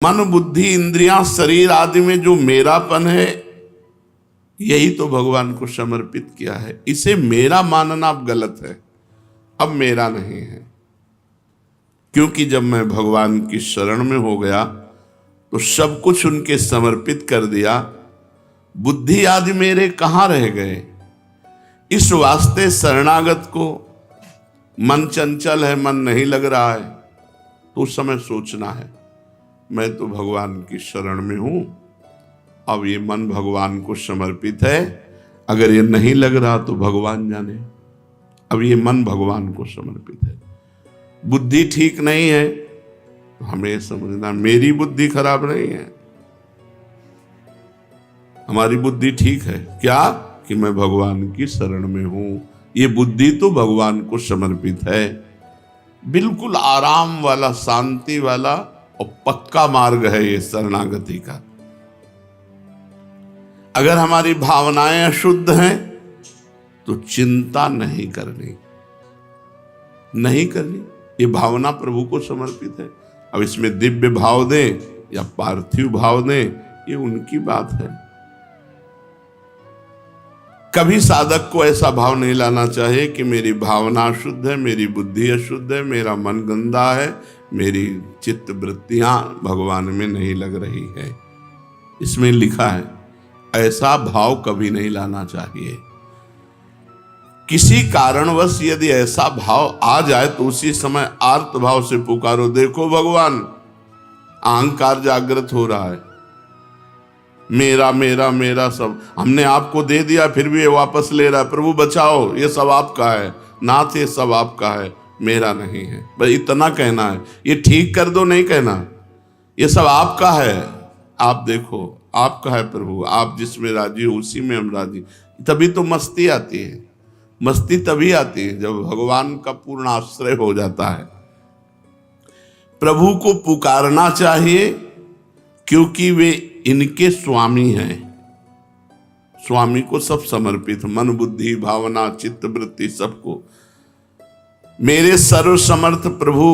मन बुद्धि इंद्रियां शरीर आदि में जो मेरापन है, यही तो भगवान को समर्पित किया है। इसे मेरा मानना अब गलत है, अब मेरा नहीं है। क्योंकि जब मैं भगवान की शरण में हो गया तो सब कुछ उनके समर्पित कर दिया। बुद्धि आदि मेरे कहां रह गए। इस वास्ते शरणागत को मन चंचल है, मन नहीं लग रहा है, तो उस समय सोचना है मैं तो भगवान की शरण में हूं, अब ये मन भगवान को समर्पित है। अगर ये नहीं लग रहा तो भगवान जाने, अब ये मन भगवान को समर्पित है। बुद्धि ठीक नहीं है तो हमें समझना मेरी बुद्धि खराब नहीं है, हमारी बुद्धि ठीक है। क्या कि मैं भगवान की शरण में हूं, ये बुद्धि तो भगवान को समर्पित है। बिल्कुल आराम वाला, शांति वाला और पक्का मार्ग है ये शरणागति का। अगर हमारी भावनाएं अशुद्ध हैं तो चिंता नहीं करनी, ये भावना प्रभु को समर्पित है। अब इसमें दिव्य भाव दें या पार्थिव भाव दें, ये उनकी बात है। कभी साधक को ऐसा भाव नहीं लाना चाहिए कि मेरी भावना अशुद्ध है, मेरी बुद्धि अशुद्ध है, मेरा मन गंदा है, मेरी चित्त वृत्तियां भगवान में नहीं लग रही है। इसमें लिखा है, ऐसा भाव कभी नहीं लाना चाहिए। किसी कारणवश यदि ऐसा भाव आ जाए तो उसी समय आर्त भाव से पुकारो, देखो भगवान अहंकार जागृत हो रहा है, मेरा मेरा मेरा सब हमने आपको दे दिया, फिर भी ये वापस ले रहा है। प्रभु बचाओ, ये सब आपका है, नाथ ये सब आपका है, मेरा नहीं है। बस इतना कहना है, ये ठीक कर दो नहीं कहना, ये सब आपका है, आप देखो आपका है प्रभु, आप जिसमें राजी हो उसी में हम राजी। तभी तो मस्ती आती है। मस्ती तभी आती है जब भगवान का पूर्ण आश्रय हो जाता है। प्रभु को पुकारना चाहिए क्योंकि वे इनके स्वामी हैं। स्वामी को सब समर्पित, मन बुद्धि भावना चित्त वृत्ति सबको। मेरे सर्वसमर्थ प्रभु,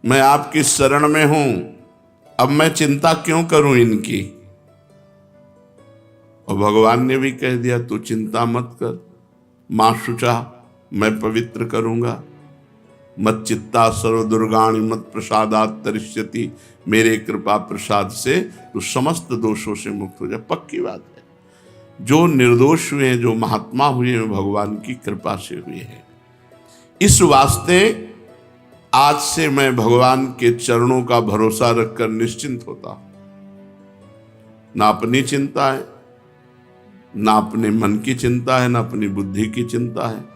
मैं आपकी शरण में हूं, अब मैं चिंता क्यों करूं इनकी। और भगवान ने भी कह दिया तू चिंता मत कर, मां शुचा मैं पवित्र करूंगा। मत चित्ता सर्व दुर्गाणि मत प्रसादात तरिष्यति, मेरे कृपा प्रसाद से तो समस्त दोषों से मुक्त हो जाए। पक्की बात है, जो निर्दोष हुए हैं, जो महात्मा हुए हैं, भगवान की कृपा से हुए हैं। इस वास्ते आज से मैं भगवान के चरणों का भरोसा रखकर निश्चिंत होता हूं। ना अपनी चिंता है, ना अपने मन की चिंता है, ना अपनी बुद्धि की चिंता है।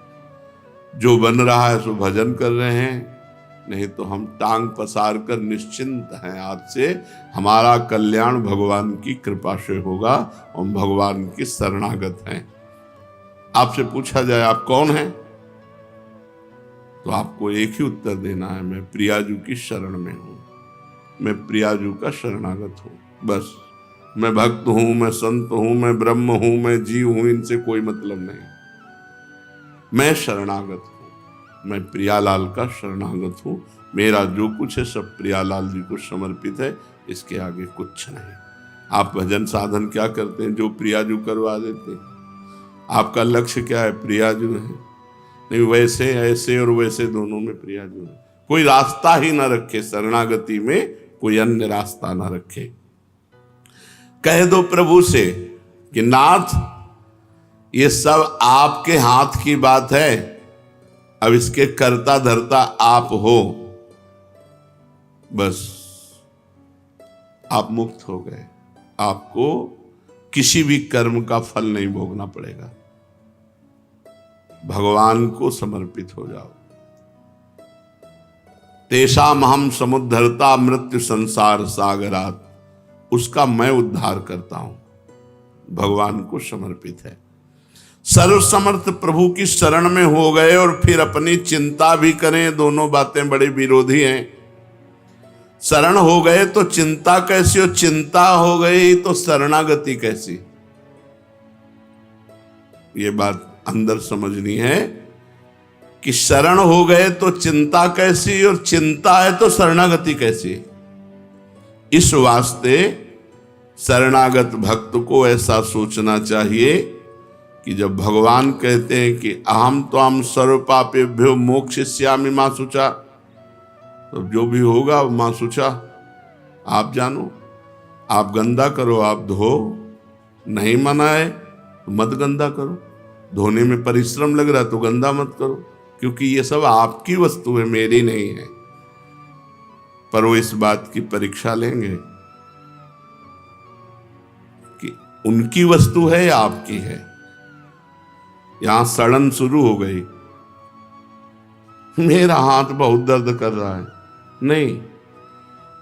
जो बन रहा है सो भजन कर रहे हैं, नहीं तो हम टांग पसार कर निश्चिंत हैं। आज से हमारा कल्याण भगवान की कृपा से होगा, हम भगवान की शरणागत हैं। आपसे पूछा जाए आप कौन हैं, तो आपको एक ही उत्तर देना है, मैं प्रियाजू की शरण में हूं, मैं प्रियाजू का शरणागत हूं। बस मैं भक्त हूं, मैं संत हूं, मैं ब्रह्म हूं, मैं जीव हूं, इनसे कोई मतलब नहीं। मैं शरणागत हूं, मैं प्रियालाल का शरणागत हूं। मेरा जो कुछ है सब प्रियालाल जी को समर्पित है, इसके आगे कुछ नहीं। आप भजन साधन क्या करते हैं, जो प्रियाजू करवा देते हैं। आपका लक्ष्य क्या है, प्रियाजू है। नहीं, वैसे ऐसे और वैसे दोनों में प्रियाजू है। कोई रास्ता ही ना रखे, शरणागति में कोई अन्य रास्ता ना रखे। कह दो प्रभु से कि नाथ ये सब आपके हाथ की बात है, अब इसके कर्ता धर्ता आप हो। बस आप मुक्त हो गए, आपको किसी भी कर्म का फल नहीं भोगना पड़ेगा। भगवान को समर्पित हो जाओ। तेषाम हम समुद्धरता मृत्यु संसार सागरात, उसका मैं उद्धार करता हूं। भगवान को समर्पित है। सर्वसमर्थ प्रभु की शरण में हो गए और फिर अपनी चिंता भी करें, दोनों बातें बड़े विरोधी हैं। शरण हो गए तो चिंता कैसी, और चिंता हो गई तो शरणागति कैसी। ये बात अंदर समझनी है कि शरण हो गए तो चिंता कैसी, और चिंता है तो शरणागति कैसी। इस वास्ते शरणागत भक्त को ऐसा सोचना चाहिए कि जब भगवान कहते हैं कि अहम त्वाम सर्व पापेभ्यो मोक्षयिष्यामि मां शुचा, तो जो भी होगा मां शुचा, आप जानो, आप गंदा करो, आप धो, नहीं मना है तो मत गंदा करो, धोने में परिश्रम लग रहा है तो गंदा मत करो, क्योंकि ये सब आपकी वस्तु है, मेरी नहीं है। पर वो इस बात की परीक्षा लेंगे कि उनकी वस्तु है या आपकी है। यहां सड़न शुरू हो गई, मेरा हाथ बहुत दर्द कर रहा है, नहीं,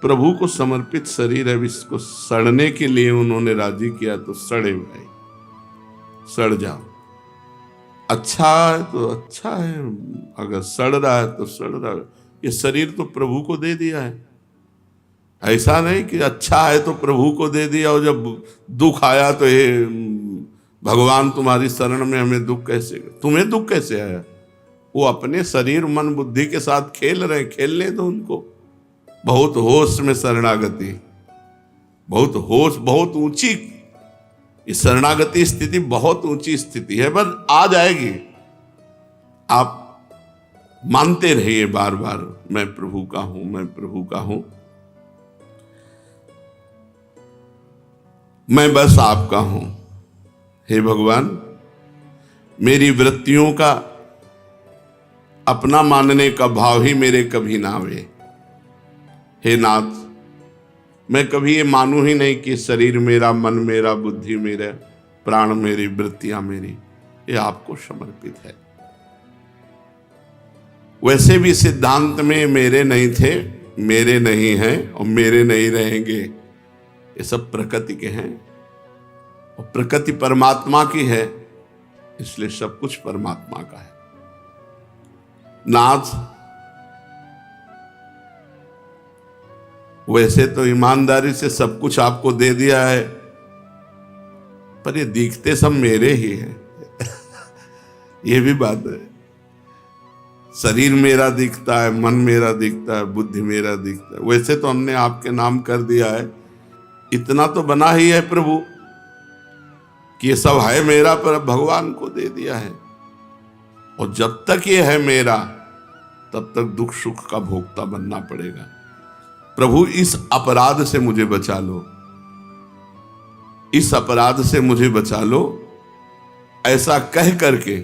प्रभु को समर्पित शरीर है, इसको सड़ने के लिए उन्होंने राजी किया तो सड़े भाई, सड़ जाओ। अच्छा है तो अच्छा है, अगर सड़ रहा है तो सड़ रहा है। ये शरीर तो प्रभु को दे दिया है, ऐसा नहीं कि अच्छा है तो प्रभु को दे दिया और जब दुख आया तो ये भगवान तुम्हारी शरण में, हमें दुख कैसे, तुम्हें दुख कैसे आया। वो अपने शरीर मन बुद्धि के साथ खेल रहे, खेलने दो उनको। बहुत होश में शरणागति, बहुत होश, बहुत ऊंची इस शरणागति स्थिति, बहुत ऊंची स्थिति है, बस आ जाएगी। आप मानते रहिए बार बार, मैं प्रभु का हूं, मैं प्रभु का हूं, मैं बस आपका हूं। हे भगवान, मेरी वृत्तियों का अपना मानने का भाव ही मेरे कभी ना आवे। हे नाथ, मैं कभी ये मानूं ही नहीं कि शरीर मेरा, मन मेरा, बुद्धि मेरा, प्राण मेरी, वृत्तियां मेरी, ये आपको समर्पित है। वैसे भी सिद्धांत में मेरे नहीं थे, मेरे नहीं हैं और मेरे नहीं रहेंगे, ये सब प्रकृति के हैं और प्रकृति परमात्मा की है, इसलिए सब कुछ परमात्मा का है। नाथ, वैसे तो ईमानदारी से सब कुछ आपको दे दिया है, पर ये दिखते सब मेरे ही हैं। ये भी बात है, शरीर मेरा दिखता है, मन मेरा दिखता है, बुद्धि मेरा दिखता है। वैसे तो हमने आपके नाम कर दिया है, इतना तो बना ही है प्रभु कि ये सब है मेरा, पर भगवान को दे दिया है। और जब तक ये है मेरा, तब तक दुख सुख का भोक्ता बनना पड़ेगा। प्रभु, इस अपराध से मुझे बचा लो, इस अपराध से मुझे बचा लो, ऐसा कह करके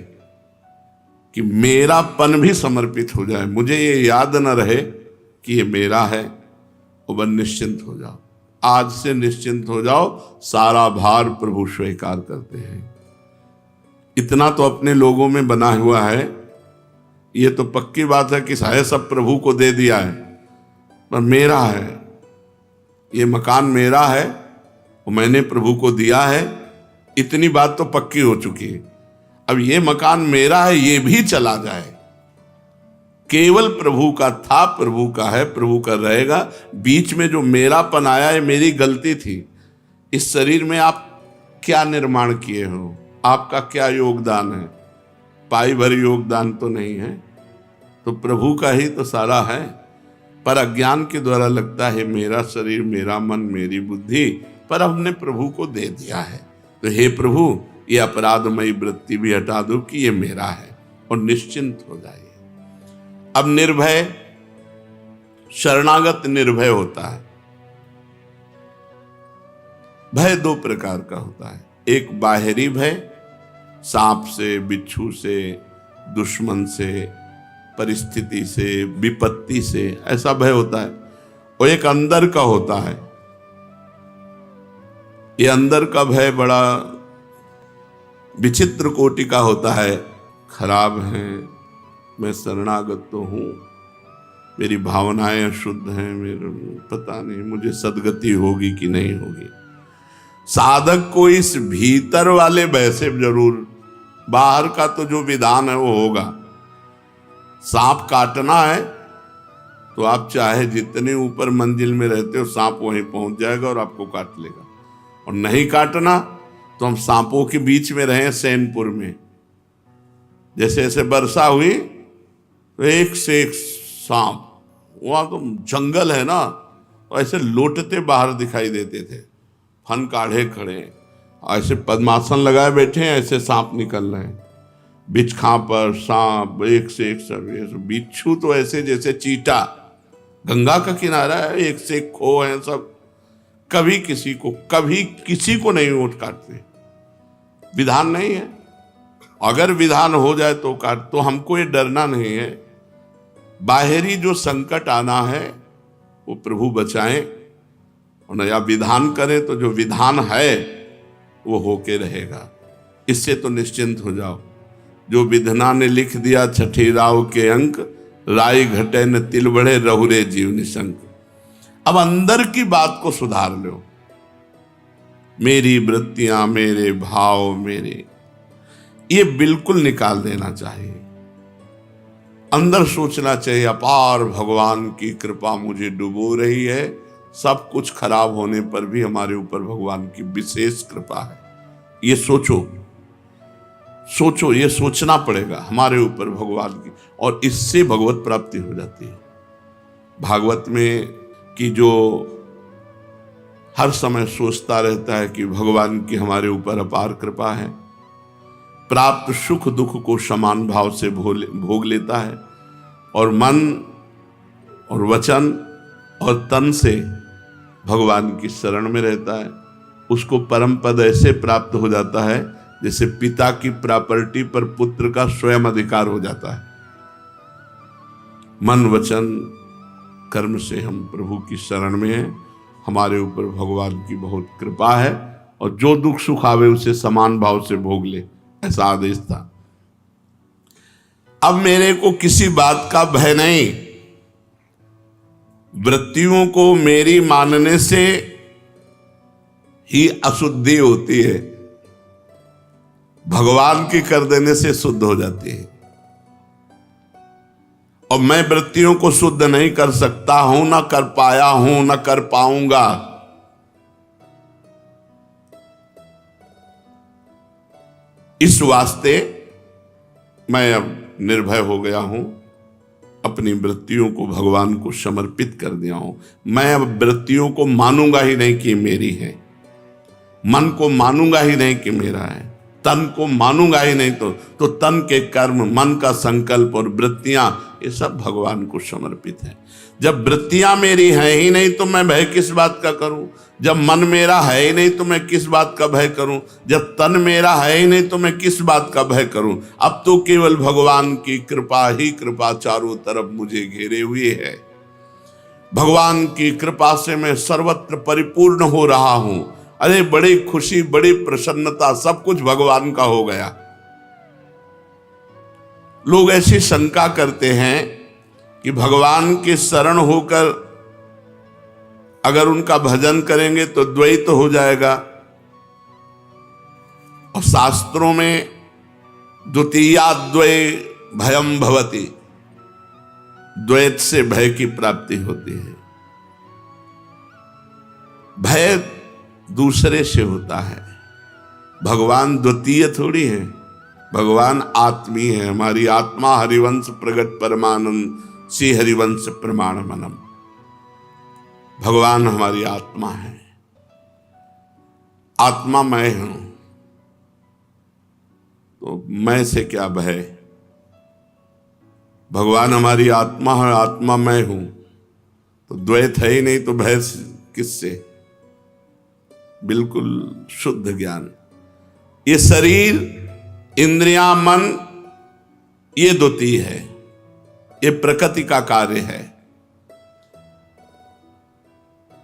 कि मेरापन भी समर्पित हो जाए, मुझे ये याद न रहे कि ये मेरा है, और बस निश्चिंत हो जाओ। आज से निश्चिंत हो जाओ, सारा भार प्रभु स्वीकार करते हैं। इतना तो अपने लोगों में बना हुआ है, ये तो पक्की बात है कि है सब प्रभु को दे दिया है, पर मेरा है, ये मकान मेरा है और मैंने प्रभु को दिया है, इतनी बात तो पक्की हो चुकी है। अब ये मकान मेरा है, ये भी चला जाए, केवल प्रभु का था, प्रभु का है, प्रभु का रहेगा। बीच में जो मेरापन आया है, मेरी गलती थी। इस शरीर में आप क्या निर्माण किए हो, आपका क्या योगदान है, पाई भर योगदान तो नहीं है, तो प्रभु का ही तो सारा है। पर अज्ञान के द्वारा लगता है मेरा शरीर, मेरा मन, मेरी बुद्धि, पर हमने प्रभु को दे दिया है। तो हे प्रभु, ये अपराधमयी वृत्ति भी हटा दो कि ये मेरा है, और निश्चिंत हो जाइए। अब निर्भय, शरणागत निर्भय होता है। भय दो प्रकार का होता है, एक बाहरी भय, सांप से, बिच्छू से, दुश्मन से, परिस्थिति से, विपत्ति से, ऐसा भय होता है। और एक अंदर का होता है। ये अंदर का भय बड़ा विचित्र कोटि का होता है। खराब है, मैं शरणागत तो हूं, मेरी भावनाएं अशुद्ध हैं, मेरे पता नहीं मुझे सदगति होगी कि नहीं होगी। साधक को इस भीतर वाले भय से जरूर, बाहर का तो जो विधान है वो होगा। सांप काटना है तो आप चाहे जितने ऊपर मंजिल में रहते हो, सांप वहीं पहुंच जाएगा और आपको काट लेगा। और नहीं काटना तो हम सांपों के बीच में रहे सैनपुर में, जैसे जैसे वर्षा हुई तो एक से एक सांप, वहां तो जंगल है ना, तो ऐसे लोटते बाहर दिखाई देते थे, फन काढ़े खड़े हैं, ऐसे पद्मासन लगाए बैठे हैं, ऐसे सांप निकल रहे हैं, बिछखा पर सांप एक से एक सब, बिच्छू तो ऐसे जैसे चीटा, गंगा का किनारा है, एक से एक खो है सब, कभी किसी को नहीं वोट काटते, विधान नहीं है, अगर विधान हो जाए तो काट, तो हमको ये डरना नहीं है, बाहरी जो संकट आना है वो प्रभु बचाएं, और नया विधान करें तो जो विधान है वो होके रहेगा, इससे तो निश्चिंत हो जाओ। जो विधना ने लिख दिया छठी राव के अंक, राई घटे न तिल बढ़े रहुरे जीव निशंक। अब अंदर की बात को सुधार लो, मेरी वृत्तियां, मेरे भाव, मेरे, ये बिल्कुल निकाल देना चाहिए। अंदर सोचना चाहिए अपार भगवान की कृपा मुझे डुबो रही है, सब कुछ खराब होने पर भी हमारे ऊपर भगवान की विशेष कृपा है। ये सोचो, ये सोचना पड़ेगा हमारे ऊपर भगवान की, और इससे भगवत प्राप्ति हो जाती है। भागवत में कि जो हर समय सोचता रहता है कि भगवान की हमारे ऊपर अपार कृपा है, प्राप्त सुख दुख को समान भाव से भोग लेता है, और मन और वचन और तन से भगवान की शरण में रहता है, उसको परम पद ऐसे प्राप्त हो जाता है जैसे पिता की प्रॉपर्टी पर पुत्र का स्वयं अधिकार हो जाता है। मन वचन कर्म से हम प्रभु की शरण में हैं, हमारे ऊपर भगवान की बहुत कृपा है, और जो दुख सुख आवे उसे समान भाव से भोग ले, ऐसा आदेश था। अब मेरे को किसी बात का भय नहीं, वृत्तियों को मेरी मानने से ही अशुद्धि होती है, भगवान की कर देने से शुद्ध हो जाती है। और मैं वृत्तियों को शुद्ध नहीं कर सकता हूं, ना कर पाया हूं, ना कर पाऊंगा। इस वास्ते मैं अब निर्भय हो गया हूं, अपनी वृत्तियों को भगवान को समर्पित कर दिया हूं। मैं अब वृत्तियों को मानूंगा ही नहीं कि मेरी है, मन को मानूंगा ही नहीं कि मेरा है, तन को मानूंगा ही नहीं, तो तन के कर्म, मन का संकल्प और वृत्तियां, ये सब भगवान को समर्पित है। जब वृत्तियां मेरी हैं ही नहीं तो मैं भय किस बात का करूं, जब मन मेरा है ही नहीं तो मैं किस बात का भय करूं, जब तन मेरा है ही नहीं तो मैं किस बात का भय करूं। अब तो केवल भगवान की कृपा ही कृपा चारों तरफ मुझे घेरे हुए है। भगवान की कृपा से मैं सर्वत्र परिपूर्ण हो रहा हूं। अरे बड़ी खुशी, बड़ी प्रसन्नता, सब कुछ भगवान का हो गया। लोग ऐसी शंका करते हैं कि भगवान के शरण होकर अगर उनका भजन करेंगे तो द्वैत हो जाएगा, और शास्त्रों में द्वितीयाद्वय भयम भवति, द्वैत से भय की प्राप्ति होती है। भय दूसरे से होता है, भगवान द्वितीय थोड़ी है, भगवान आत्मी है। हमारी आत्मा हरिवंश प्रगट परमानंद श्री हरिवंश प्रमाण मनम, भगवान हमारी आत्मा है, आत्मा मैं हूं, तो मैं से क्या भय। भगवान हमारी आत्मा है, आत्मा मैं हूं, तो द्वैत है ही नहीं, तो भय किससे। बिल्कुल शुद्ध ज्ञान। ये शरीर, इंद्रियां, मन, ये द्वितीय है, ये प्रकृति का कार्य है।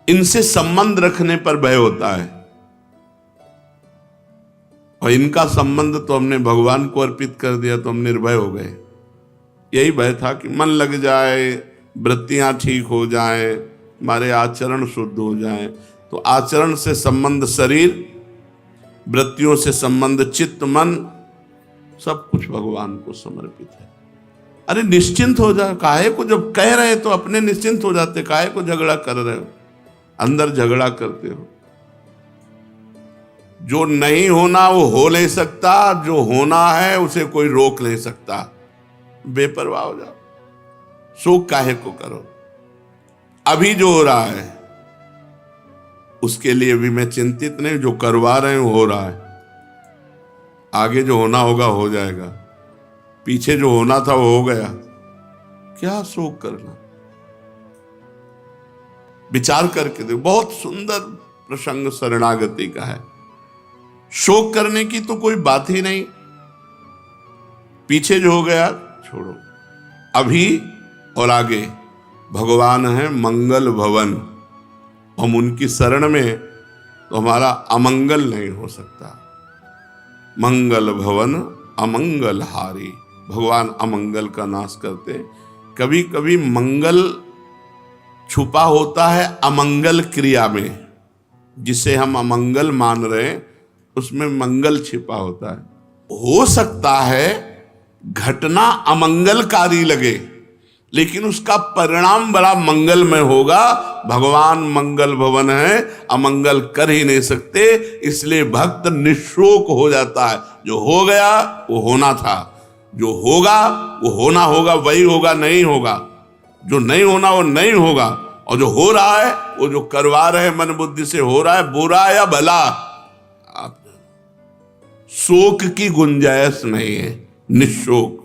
इनसे संबंध रखने पर भय होता है, और इनका संबंध तो हमने भगवान को अर्पित कर दिया तो हम निर्भय हो गए। यही भय था कि मन लग जाए, वृत्तियां ठीक हो जाएं, हमारे आचरण शुद्ध हो जाएं। तो आचरण से संबंध शरीर, वृत्तियों से संबंध चित्त, मन, सब कुछ भगवान को समर्पित है। अरे निश्चिंत हो जाए, काहे को, जब कह रहे तो अपने निश्चिंत हो जाते, काहे को झगड़ा कर रहे हो, अंदर झगड़ा करते हो। जो नहीं होना वो हो नहीं सकता, जो होना है उसे कोई रोक नहीं सकता। बेपरवाह हो जाओ, शोक काहे को करो। अभी जो हो रहा है उसके लिए भी मैं चिंतित नहीं, जो करवा रहे हैं हो रहा है, आगे जो होना होगा हो जाएगा, पीछे जो होना था वो हो गया, क्या शोक करना। विचार करके देखो, बहुत सुंदर प्रसंग शरणागति का है। शोक करने की तो कोई बात ही नहीं, पीछे जो हो गया छोड़ो, अभी और आगे भगवान है मंगल भवन, हम उनकी शरण में तो हमारा अमंगल नहीं हो सकता। मंगल भवन अमंगल हारी, भगवान अमंगल का नाश करते। कभी कभी मंगल छुपा होता है अमंगल क्रिया में, जिसे हम अमंगल मान रहे हैं उसमें मंगल छिपा होता है। हो सकता है घटना अमंगलकारी लगे, लेकिन उसका परिणाम बड़ा मंगलमय होगा। भगवान मंगल भवन है, अमंगल कर ही नहीं सकते, इसलिए भक्त निशोक हो जाता है। जो हो गया वो होना था, जो होगा वो होना होगा, वही होगा, नहीं होगा। जो नहीं होना वो नहीं होगा, और जो हो रहा है वो जो करवा रहे मन बुद्धि से हो रहा है, बुरा या भला, आप शोक की गुंजाइश नहीं है, निशोक।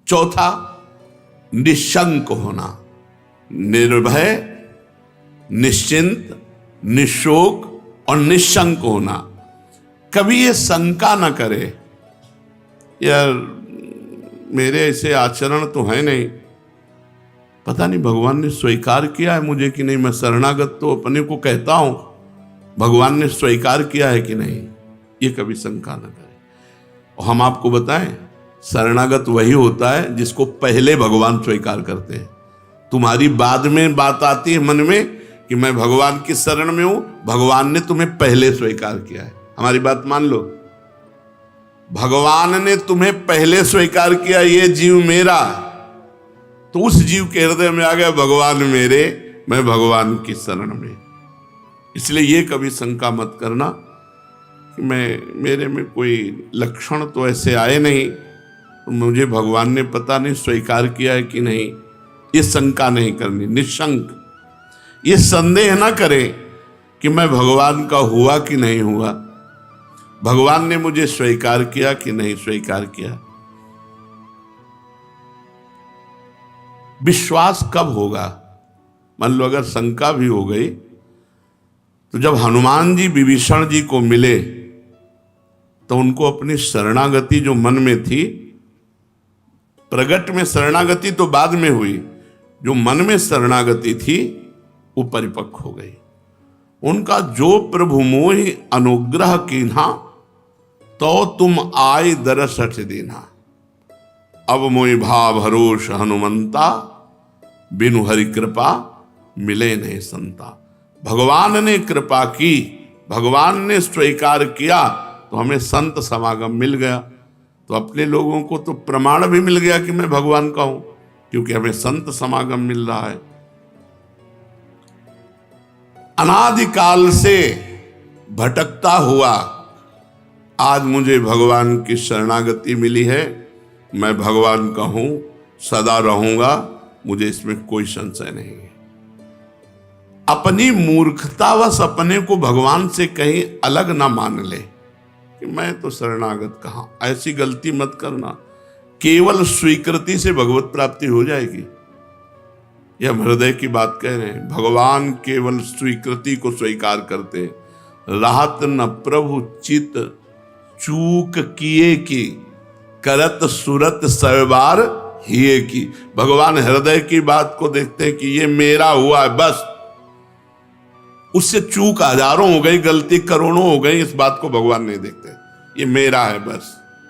चौथा, निशंक होना, निर्भय, निश्चिंत, निशोक और निशंक होना। कभी ये शंका न करे यार मेरे ऐसे आचरण तो है नहीं, पता नहीं भगवान ने स्वीकार किया है मुझे कि नहीं, मैं शरणागत तो अपने को कहता हूं, भगवान ने स्वीकार किया है कि नहीं, ये कभी शंका न करे। और हम आपको बताएं, शरणागत वही होता है जिसको पहले भगवान स्वीकार करते हैं। तुम्हारी बाद में बात आती है मन में कि मैं भगवान की शरण में हूं, भगवान ने तुम्हें पहले स्वीकार किया है। हमारी बात मान लो, भगवान ने तुम्हें पहले स्वीकार किया ये जीव मेरा, तो उस जीव के हृदय में आ गया भगवान मेरे, मैं भगवान की शरण में। इसलिए ये कभी शंका मत करना कि मेरे में कोई लक्षण तो ऐसे आए नहीं, तो मुझे भगवान ने पता नहीं स्वीकार किया है कि नहीं, ये शंका नहीं करनी। निशंक, ये संदेह ना करें कि मैं भगवान का हुआ कि नहीं हुआ, भगवान ने मुझे स्वीकार किया कि नहीं स्वीकार किया। विश्वास कब होगा? मान लो अगर शंका भी हो गई, तो जब हनुमान जी विभीषण जी को मिले तो उनको अपनी शरणागति जो मन में थी, प्रगट में शरणागति तो बाद में हुई, जो मन में शरणागति थी वो परिपक्व हो गई। उनका जो प्रभु मोहि अनुग्रह कीन्हा, तो तुम आय दरस हठ दीन्हा। अब मोहि भाव भरोस हनुमंता, बिनु हरि कृपा मिले नहीं संता। भगवान ने कृपा की, भगवान ने स्वीकार किया, तो हमें संत समागम मिल गया। तो अपने लोगों को तो प्रमाण भी मिल गया कि मैं भगवान का हूं, क्योंकि हमें संत समागम मिल रहा है। अनादिकाल से भटकता हुआ आज मुझे भगवान की शरणागति मिली है, मैं भगवान का हूं, सदा रहूंगा, मुझे इसमें कोई संशय नहीं है। अपनी मूर्खतावश अपने को भगवान से कहीं अलग ना मान ले कि मैं तो शरणागत कहां, ऐसी गलती मत करना। केवल स्वीकृति से भगवत प्राप्ति हो जाएगी, यह हम हृदय की बात कह रहे हैं। भगवान केवल स्वीकृति को स्वीकार करते, राहत न प्रभु चित चूक किए की, करत सुरत सैबार हिए की। भगवान हृदय की बात को देखते हैं कि ये मेरा हुआ है, बस उससे चूक हजारों हो गई, गलती करोड़ों हो गई, इस बात को भगवान नहीं देखते, ये मेरा है बस।